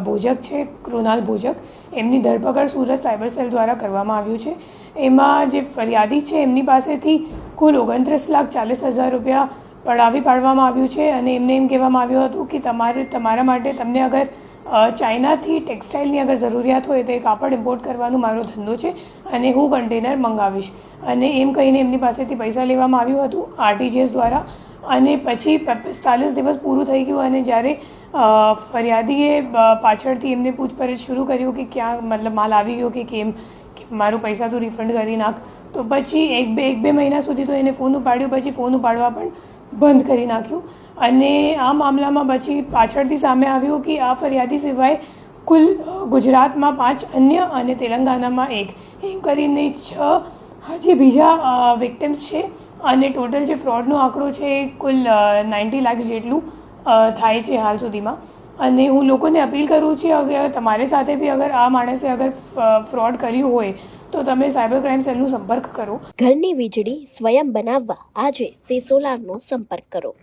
ભોજક છે, કૃણાલ ભોજક, એમની ધરપકડ સુરત સાયબર સેલ દ્વારા કરવામાં આવ્યું છે. એમાં જે ફરિયાદી છે એમની પાસેથી કુલ 29,40,000 રૂપિયા પડાવી પાડવામાં આવ્યું છે અને એમને એમ કહેવામાં આવ્યું હતું કે તમારા માટે તમને અગર ચાઇનાથી ટેક્સટાઇલની અગર જરૂરિયાત હોય તો એ કાપડ ઇમ્પોર્ટ કરવાનો મારો ધંધો છે અને હું કન્ટેનર મંગાવીશ અને એમ કહીને એમની પાસેથી પૈસા લેવામાં આવ્યું હતું આરટીજીએસ દ્વારા. અને પછી 45 દિવસ પૂરું થઈ ગયું અને જ્યારે ફરિયાદીએ પાછળથી એમને પૂછપરછ શરૂ કર્યું કે ક્યાં મતલબ માલ આવી ગયો કે કેમ, મારું પૈસા તું રિફંડ કરી નાખ, તો પછી એક બે મહિના સુધી તો એને ફોન ઉપાડ્યો, પછી ફોન ઉપાડવા પણ બંધ કરી નાખ્યું. અને આ મામલામાં પછી પાછળથી સામે આવ્યું કે આ ફરિયાદી સિવાય કુલ ગુજરાતમાં 5 અન્ય અને તેલંગાણામાં 1 એમ કરીને 6 હજી બીજા વિક્ટિમ્સ છે અને ટોટલ જે ફ્રોડનો આંકડો છે એ કુલ 90 લાખ જેટલું થાય છે હાલ સુધીમાં. અને હું લોકોને અપીલ કરું છું અગર તમારી સાથે બી અગર આ માણસે અગર ફ્રોડ કર્યું હોય તો તમે સાયબર ક્રાઇમ સેલનો સંપર્ક કરો. ઘરની વીજળી સ્વયં બનાવવા આજે સે સોલારનો સંપર્ક કરો.